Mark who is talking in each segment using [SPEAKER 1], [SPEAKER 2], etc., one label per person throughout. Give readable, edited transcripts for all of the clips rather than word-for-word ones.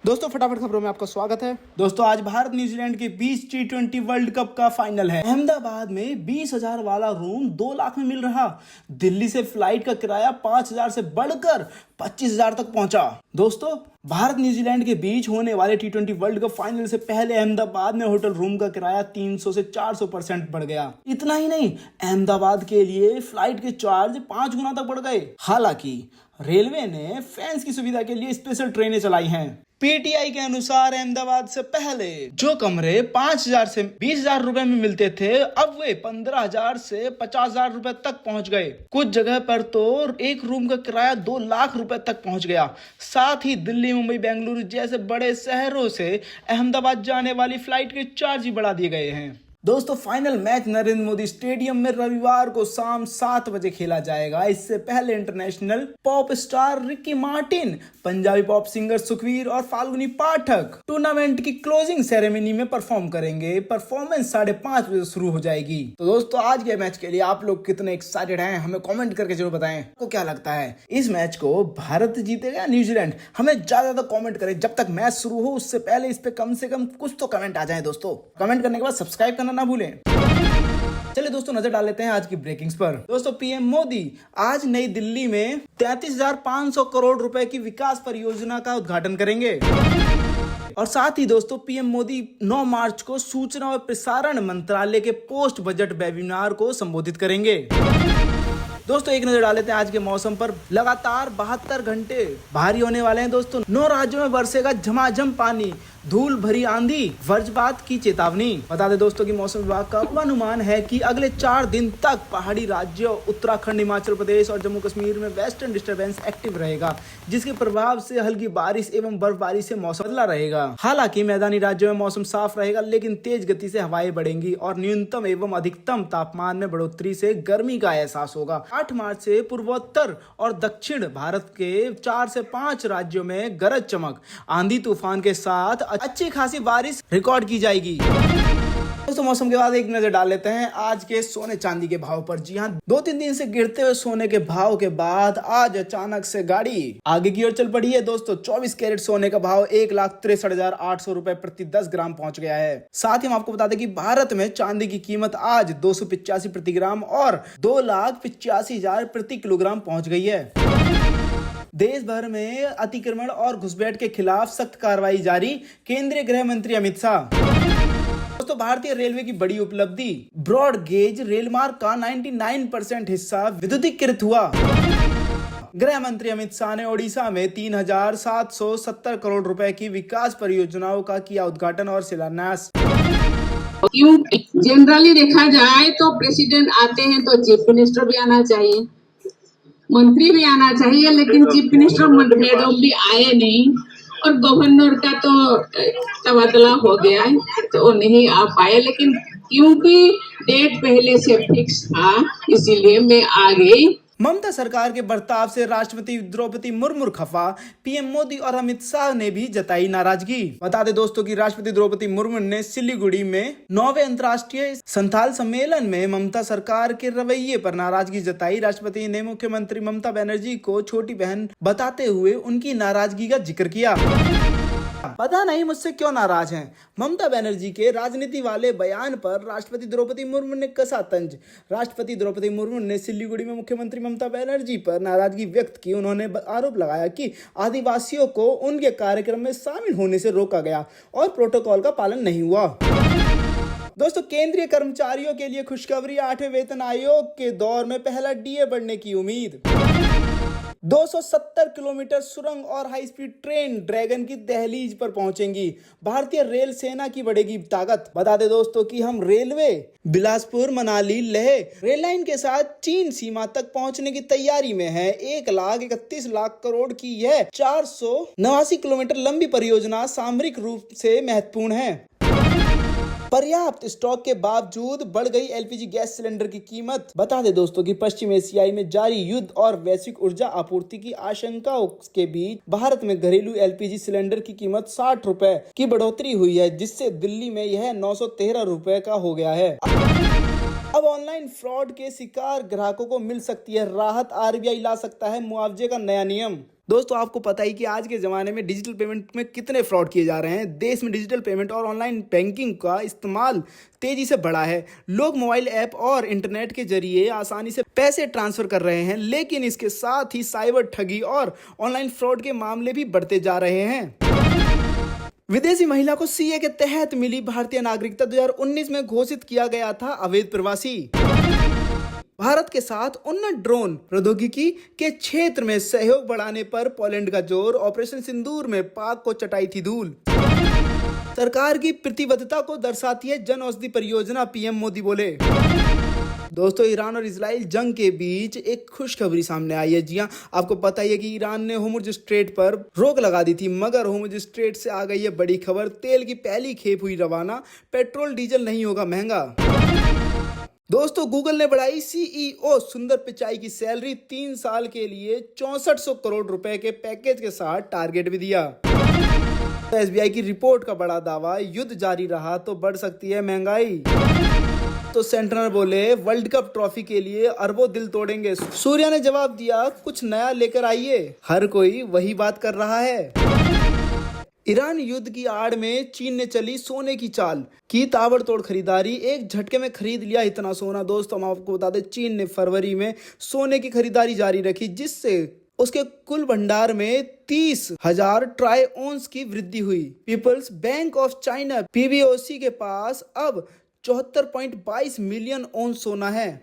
[SPEAKER 1] दोस्तों फटाफट खबरों में आपका स्वागत है। दोस्तों आज भारत न्यूजीलैंड के बीच T20 वर्ल्ड कप का फाइनल है। अहमदाबाद में 20,000 वाला रूम 2 लाख में मिल रहा। दिल्ली से फ्लाइट का किराया 5,000 से बढ़कर 25,000 तक पहुंचा। दोस्तों भारत न्यूजीलैंड के बीच होने वाले T20 वर्ल्ड कप फाइनल से पहले अहमदाबाद में होटल रूम का किराया 300 से 400% बढ़ गया। इतना ही नहीं, अहमदाबाद के लिए फ्लाइट के चार्ज 5 गुना तक बढ़ गए। हालांकि रेलवे ने फैंस की सुविधा के लिए स्पेशल ट्रेनें चलाई हैं। पीटीआई के अनुसार अहमदाबाद से पहले जो कमरे 5,000 से 20,000 रुपए में मिलते थे, अब वे 15,000 से 50,000 रुपए तक पहुंच गए। कुछ जगह पर तो एक रूम का किराया 2 लाख रुपए तक पहुंच गया। साथ ही दिल्ली, मुंबई, बेंगलुरु जैसे बड़े शहरों से अहमदाबाद जाने वाली फ्लाइट के चार्ज भी बढ़ा दिए गए हैं। दोस्तों final match Narendra Modi stadium में रविवार को शाम 7 बजे खेला जाएगा। इससे पहले international pop star Ricky Martin, Punjabi pop singer Sukhbir और फाल्गुनी पाठक टूर्नामेंट की क्लोजिंग सेरेमनी में परफॉर्म करेंगे। परफॉर्मेंस 5:30 बजे शुरू हो जाएगी। तो दोस्तों आज के मैच के लिए आप लोग कितने एक्साइटेड हैं, हमें कॉमेंट करके जरूर बताएं। आपको क्या लगता है इस मैच को भारत जीतेगा या न्यूजीलैंड? हमें ज्यादा कॉमेंट करें। जब तक मैच शुरू हो उससे पहले इस पे कम से कम कुछ तो कमेंट आ जाए। दोस्तों कमेंट करने के बाद सब्सक्राइब करना ना भूलें। चलिए दोस्तों नजर डाल लेते हैं आज की ब्रेकिंग्स पर। दोस्तों पीएम मोदी आज नई दिल्ली में 33,500 करोड़ रुपए की विकास परियोजना का उद्घाटन करेंगे। और साथ ही दोस्तों पीएम मोदी 9 मार्च को सूचना और प्रसारण मंत्रालय के पोस्ट बजट वेबिनार को संबोधित करेंगे। दोस्तों एक नजर डाल लेते हैं आज के मौसम पर। लगातार 72 घंटे भारी होने वाले हैं। दोस्तों 9 राज्यों में बरसेगा झमाझम पानी, धूल भरी आंधी, वज्रपात की चेतावनी। बता दें दोस्तों कि मौसम विभाग का पूर्वानुमान है कि अगले 4 दिन तक पहाड़ी राज्यों उत्तराखंड, हिमाचल प्रदेश और जम्मू कश्मीर में वेस्टर्न डिस्टर्बेंस एक्टिव रहेगा, जिसके प्रभाव से हल्की बारिश एवं बर्फबारी से मौसम बदला रहेगा। हालांकि मैदानी राज्यों में मौसम साफ रहेगा, लेकिन तेज गति से हवाएं बढ़ेंगी और न्यूनतम एवं अधिकतम तापमान में बढ़ोतरी से गर्मी का एहसास होगा। 8 मार्च से पूर्वोत्तर और दक्षिण भारत के 4 से 5 राज्यों में गरज चमक, आंधी तूफान के साथ अच्छी खासी बारिश रिकॉर्ड की जाएगी। दोस्तों मौसम के बाद एक नजर डाल लेते हैं आज के सोने चांदी के भाव पर। जी हाँ, 2-3 दिन से गिरते हुए सोने के भाव के बाद आज अचानक से गाड़ी आगे की ओर चल पड़ी है। दोस्तों 24 कैरेट सोने का भाव 1,63,800 रुपए प्रति 10 ग्राम पहुंच गया है। साथ ही हम आपको बता दें कि भारत में चांदी की कीमत आज 285 प्रति ग्राम और 2,85,000 प्रति किलोग्राम पहुंच गई है। देश भर में अतिक्रमण और घुसपैठ के खिलाफ सख्त कार्रवाई जारी, केंद्रीय गृह मंत्री अमित शाह। दोस्तों भारतीय रेलवे की बड़ी उपलब्धि, ब्रॉड गेज रेल मार्ग का 99% हिस्सा विद्युतीकृत हुआ। गृह मंत्री अमित शाह ने ओडिशा में 3,770 करोड़ रुपए की विकास परियोजनाओं का किया उद्घाटन और शिलान्यास।
[SPEAKER 2] जनरली देखा जाए तो प्रेसिडेंट आते हैं तो चीफ मिनिस्टर भी आना चाहिए, मंत्री भी आना चाहिए, लेकिन चीफ मिनिस्टर मैडम भी आए नहीं और गवर्नर का तो तबादला हो गया है तो वो नहीं आ पाए। लेकिन क्योंकि डेट पहले से फिक्स था इसीलिए मैं आ गई।
[SPEAKER 1] ममता सरकार के बर्ताव से राष्ट्रपति द्रौपदी मुर्मू खफा, पीएम मोदी और अमित शाह ने भी जताई नाराजगी। बता दें दोस्तों कि राष्ट्रपति द्रौपदी मुर्मू ने सिलीगुड़ी में 9वें अंतर्राष्ट्रीय संथाल सम्मेलन में ममता सरकार के रवैये पर नाराजगी जताई। राष्ट्रपति ने मुख्यमंत्री ममता बनर्जी को छोटी बहन बताते हुए उनकी नाराजगी का जिक्र किया। पता नहीं मुझसे क्यों नाराज हैं। ममता बनर्जी के राजनीति वाले बयान पर राष्ट्रपति द्रौपदी मुर्मू ने कसा तंज। राष्ट्रपति द्रौपदी मुर्मू ने सिलीगुड़ी में मुख्यमंत्री ममता बनर्जी पर नाराजगी व्यक्त की। उन्होंने आरोप लगाया कि आदिवासियों को उनके कार्यक्रम में शामिल होने से रोका गया और प्रोटोकॉल का पालन नहीं हुआ। दोस्तों केंद्रीय कर्मचारियों के लिए खुशखबरी, 8वें वेतन आयोग के दौर में पहला डीए बढ़ने की उम्मीद। 270 किलोमीटर सुरंग और हाई स्पीड ट्रेन ड्रैगन की दहलीज पर पहुंचेंगी। भारतीय रेल सेना की बढ़ेगी ताकत। बता दें दोस्तों कि हम railway Bilaspur, Manali, Leh rail line के साथ चीन सीमा तक पहुंचने की तैयारी में है। 1,31,00,000 करोड़ की यह 489 किलोमीटर लंबी परियोजना सामरिक रूप से महत्वपूर्ण है। पर्याप्त स्टॉक के बावजूद बढ़ गई एलपीजी गैस सिलेंडर की कीमत। बता दें दोस्तों कि पश्चिम एशिया में जारी युद्ध और वैश्विक ऊर्जा आपूर्ति की आशंकाओं के बीच भारत में घरेलू एलपीजी सिलेंडर की कीमत 60 रुपए की बढ़ोतरी हुई है, जिससे दिल्ली में यह 913 रुपए का हो गया है। अब ऑनलाइन फ्रॉड के शिकार ग्राहकों को मिल सकती है राहत, आरबीआई ला सकता है मुआवजे का नया नियम। दोस्तों आपको पता ही कि आज के ज़माने में डिजिटल पेमेंट में कितने फ्रॉड किए जा रहे हैं। देश में डिजिटल पेमेंट और ऑनलाइन बैंकिंग का इस्तेमाल तेजी से बढ़ा है। लोग मोबाइल ऐप और इंटरनेट के जरिए आसानी से पैसे ट्रांसफर कर रहे हैं, लेकिन इसके साथ ही साइबर ठगी और ऑनलाइन फ्रॉड के मामले भी बढ़ते जा रहे हैं। विदेशी महिला को सीए के तहत मिली भारतीय नागरिकता 2019 में घोषित किया गया था अवैध प्रवासी। भारत के साथ उन्नत ड्रोन प्रौद्योगिकी के क्षेत्र में सहयोग बढ़ाने पर पोलैंड का जोर। ऑपरेशन सिंदूर में पाक को चटाई थी धूल। सरकार की प्रतिबद्धता को दर्शाती है जन औषधि परियोजना, पीएम मोदी बोले। दोस्तों ईरान और इजराइल जंग के बीच एक खुशखबरी सामने आई है। जी हां, आपको पता ही है कि ईरान ने होर्मुज स्ट्रेट पर रोक लगा दी थी, मगर होर्मुज स्ट्रेट से आ गई है बड़ी खबर। तेल की पहली खेप हुई रवाना, पेट्रोल डीजल नहीं होगा महंगा। दोस्तों गूगल ने बढ़ाई सीईओ सुंदर पिचाई की सैलरी, 3 साल के लिए 6400 करोड़ रुपए के पैकेज के साथ टारगेट भी दिया। एसबीआई की रिपोर्ट का बड़ा दावा, युद्ध जारी रहा तो बढ़ सकती है महंगाई। तो सेंट्रल बोले वर्ल्ड कप ट्रॉफी के लिए अरबों दिल तोड़ेंगे। सूर्या ने जवाब दिया कुछ नया लेकर आइए, हर कोई वही बात कर रहा है। ईरान युद्ध की आड़ में चीन ने चली सोने की चाल की ताबड़तोड़ खरीदारी, एक झटके में खरीद लिया इतना सोना। दोस्तों हम आपको बता दें चीन ने फरवरी में सोने की खरीदारी जारी रखी, जिससे उसके कुल भंडार में 30,000 ट्राई ओंस की वृद्धि हुई। Peoples bank of China PBOC के पास अब 74.22 मिलियन ओंस सोना है।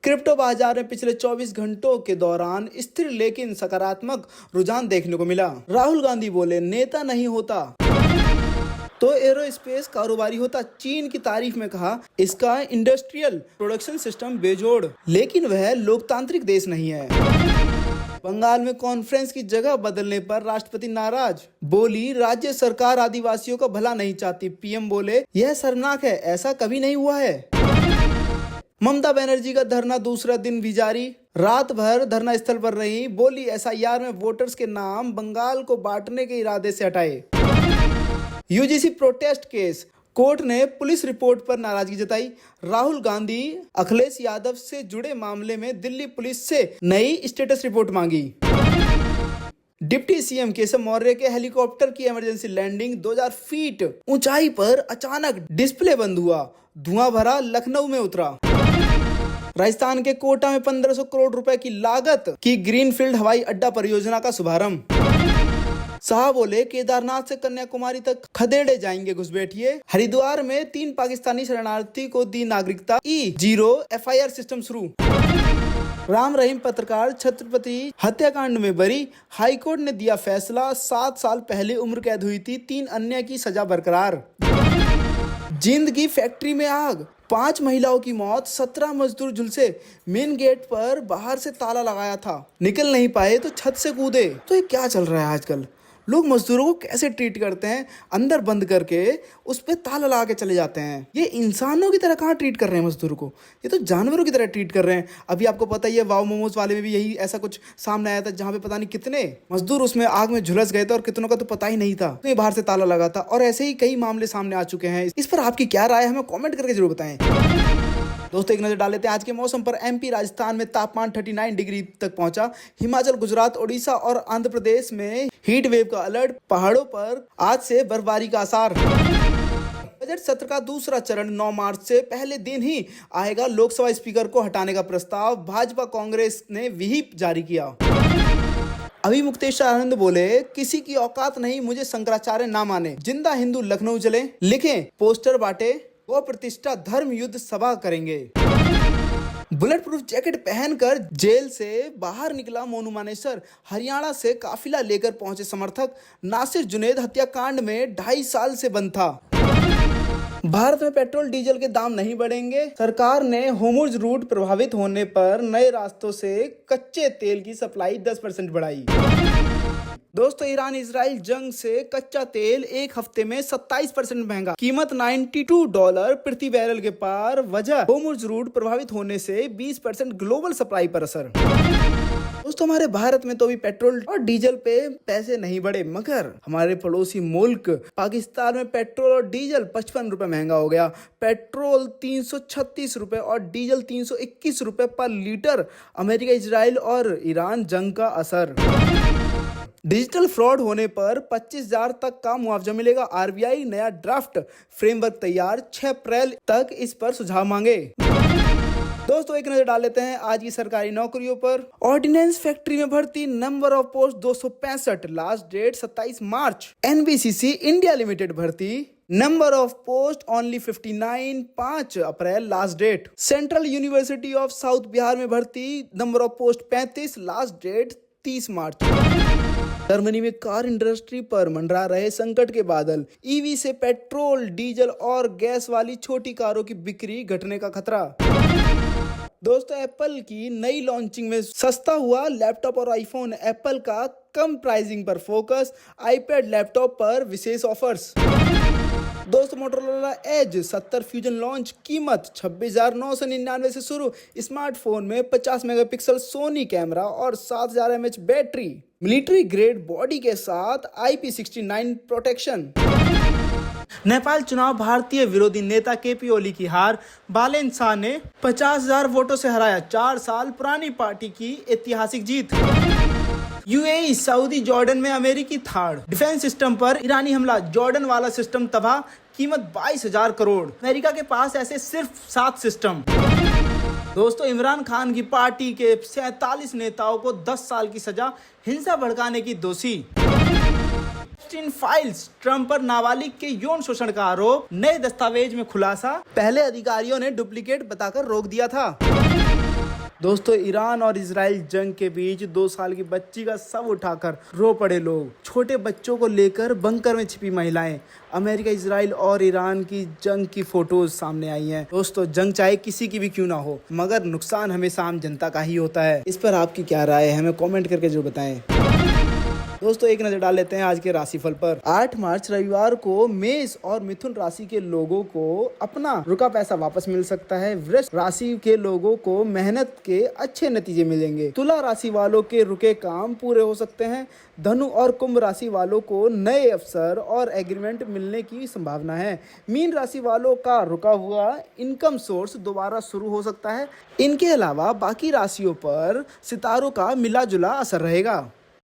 [SPEAKER 1] क्रिप्टो बाजार में पिछले 24 घंटों के दौरान स्थिर लेकिन सकारात्मक रुझान देखने को मिला। राहुल गांधी बोले नेता नहीं होता तो एरोस्पेस कारोबारी होता। चीन की तारीफ में कहा इसका इंडस्ट्रियल प्रोडक्शन सिस्टम बेजोड़, लेकिन वह लोकतांत्रिक देश नहीं है। बंगाल में कॉन्फ्रेंस की जगह बदलने पर राष्ट्रपति नाराज, बोली राज्य सरकार आदिवासियों का भला नहीं चाहती। पीएम बोले यह शर्मनाक है, ऐसा कभी नहीं हुआ है। ममता बनर्जी का धरना दूसरा दिन भी जारी, रात भर धरना स्थल पर रही, बोली एसआईआर में वोटर्स के नाम बंगाल को बांटने के इरादे से हटाए। यूजीसी प्रोटेस्ट केस, कोर्ट ने पुलिस रिपोर्ट पर नाराजगी जताई। राहुल गांधी अखिलेश यादव से जुड़े मामले में दिल्ली पुलिस से नई स्टेटस रिपोर्ट मांगी। डिप्टी सीएम केशव मौर्य के हेलीकॉप्टर की इमरजेंसी लैंडिंग, 2000 फीट ऊंचाई पर अचानक डिस्प्ले बंद हुआ, धुआं भरा लखनऊ में उतरा। राजस्थान के कोटा में 1500 करोड़ रुपए की लागत की ग्रीनफील्ड हवाई अड्डा परियोजना का शुभारंभ। शाह बोले केदारनाथ से कन्याकुमारी तक खदेड़े जाएंगे घुसपैठिए। हरिद्वार में 3 पाकिस्तानी शरणार्थी को दी नागरिकता, E0 FIR सिस्टम शुरू। राम रहीम पत्रकार छत्रपति हत्याकांड में बरी, हाईकोर्ट ने दिया फैसला, 7 साल पहले उम्र कैद हुई थी, 3 अन्य की सजा बरकरार। जींद की फैक्ट्री में आग, 5 महिलाओं की मौत, 17 मजदूर झुलसे, मेन गेट पर बाहर से ताला लगाया था, निकल नहीं पाए तो छत से कूदे। तो ये क्या चल रहा है आजकल, लोग मजदूरों को कैसे ट्रीट करते हैं, अंदर बंद करके उस पर ताला लगा के चले जाते हैं। ये इंसानों की तरह कहाँ ट्रीट कर रहे हैं मजदूरों को, ये तो जानवरों की तरह ट्रीट कर रहे हैं। अभी आपको पता ही है वाव मोमोज वाले में भी यही ऐसा कुछ सामने आया था, जहाँ पे पता नहीं कितने मजदूर उसमें आग में झुलस गए थे और कितनों का तो पता ही नहीं था, तो ये बाहर से ताला लगा था। और ऐसे ही कई मामले सामने आ चुके हैं। इस पर आपकी क्या राय है, हमें कॉमेंट करके जरूर बताएं। दोस्तों एक नजर डाल लेते हैं आज के मौसम पर। एमपी राजस्थान में तापमान 39 डिग्री तक पहुंचा। हिमाचल, गुजरात, ओडिशा और आंध्र प्रदेश में हीट वेव का अलर्ट। पहाड़ों पर आज से बर्फबारी का आसार। बजट सत्र का दूसरा चरण 9 मार्च से पहले दिन ही आएगा। लोकसभा स्पीकर को हटाने का प्रस्ताव, भाजपा कांग्रेस ने व्हिप जारी किया। अभी मुक्तेश्वर आनंद बोले किसी की औकात नहीं मुझे शंकराचार्य ना माने, जिंदा हिंदू लखनऊ चले, लिखें पोस्टर बांटे, वो प्रतिष्ठा धर्म युद्ध सभा करेंगे। बुलेट प्रूफ जैकेट पहनकर जेल से बाहर निकला मोनू मानेसर। हरियाणा से काफिला लेकर पहुंचे समर्थक। नासिर जुनैद हत्याकांड में 2.5 साल से बंद था। भारत में पेट्रोल डीजल के दाम नहीं बढ़ेंगे। सरकार ने होर्मुज रूट प्रभावित होने पर नए रास्तों से कच्चे तेल की सप्लाई 10% बढ़ाई। दोस्तों ईरान इजराइल जंग से कच्चा तेल एक हफ्ते में 27% महंगा, कीमत $92 प्रति बैरल के पार। वजह होर्मुज रूट प्रभावित होने से 20% ग्लोबल सप्लाई पर असर। दोस्तों हमारे भारत में तो अभी पेट्रोल और डीजल पे पैसे नहीं बढ़े, मगर हमारे पड़ोसी मुल्क पाकिस्तान में पेट्रोल और डीजल 55 रुपए महंगा हो गया। पेट्रोल 336 रुपए और डीजल 321 रुपए पर लीटर। अमेरिका, इजराइल और ईरान जंग का असर। डिजिटल फ्रॉड होने पर 25,000 तक का मुआवजा मिलेगा। आरबीआई नया ड्राफ्ट फ्रेमवर्क तैयार, 6 अप्रैल तक इस पर सुझाव मांगे। दोस्तों एक नजर डाल लेते हैं आज की सरकारी नौकरियों पर। ऑर्डिनेंस फैक्ट्री में भर्ती, number of post 265, last date 27 March. NBCC India Limited भर्ती, number of post only 59, 5 April last date. Central university of south Bihar में भर्ती, number of post 35, last date 30 March. Germany में कार इंडस्ट्री पर मंडरा रहे संकट के बादल, ईवी से पेट्रोल, डीजल और गैस वाली छोटी कारों की बिक्री घटने का खतरा। दोस्तों एप्पल की नई लॉन्चिंग में सस्ता हुआ लैपटॉप और आईफोन, एप्पल का कम प्राइसिंग पर फोकस, आईपैड लैपटॉप पर विशेष ऑफर्स। दोस्तों मोटोरोला एज 70 फ्यूजन लॉन्च, कीमत 26,999 से शुरू। स्मार्टफोन में 50 मेगापिक्सल सोनी कैमरा और 7,000 mAh battery, military grade body के साथ IP69 प्रोटेक्शन। नेपाल चुनाव, भारतीय विरोधी नेता केपी ओली की हार, बालेन शाह ने 50,000 वोटों से हराया 4 साल पुरानी पार्टी की ऐतिहासिक जीत। यूएई, सऊदी, जॉर्डन में अमेरिकी थाड़, डिफेंस सिस्टम पर ईरानी हमला, जॉर्डन वाला सिस्टम तबाह, कीमत 22,000 करोड़। अमेरिका के पास ऐसे सिर्फ 7 सिस्टम। दोस्तों इमरान खान की पार्टी के 47 नेताओं को 10 साल की सजा, हिंसा भड़काने की दोषी। फाइल्स, ट्रंप पर नाबालिग के यौन शोषण का आरोप, नए दस्तावेज में खुलासा, पहले अधिकारियों ने डुप्लीकेट बताकर रोक दिया था। दोस्तों ईरान और इजराइल जंग के बीच 2 साल की बच्ची का शव उठाकर रो पड़े लोग, छोटे बच्चों को लेकर बंकर में छिपी महिलाएं। अमेरिका, इजराइल और ईरान की जंग की फोटोज सामने आई हैं। दोस्तों जंग चाहे किसी की भी क्यों ना हो, मगर नुकसान हमेशा आम जनता का ही होता है। इस पर आपकी क्या राय है, हमें कॉमेंट करके जो बताएं। दोस्तों एक नजर डाल लेते हैं आज के राशिफल पर। 8 मार्च रविवार को मेष और मिथुन राशि के लोगों को अपना रुका पैसा वापस मिल सकता है। वृष राशि के लोगों को मेहनत के अच्छे नतीजे मिलेंगे। तुला राशि वालों के रुके काम पूरे हो सकते हैं। धनु और कुंभ राशि वालों को नए अवसर और एग्रीमेंट मिलने की संभावना है। मीन राशि वालों का रुका हुआ इनकम सोर्स दोबारा शुरू हो सकता है। इनके अलावा बाकी राशियों पर सितारों का मिला जुला असर रहेगा।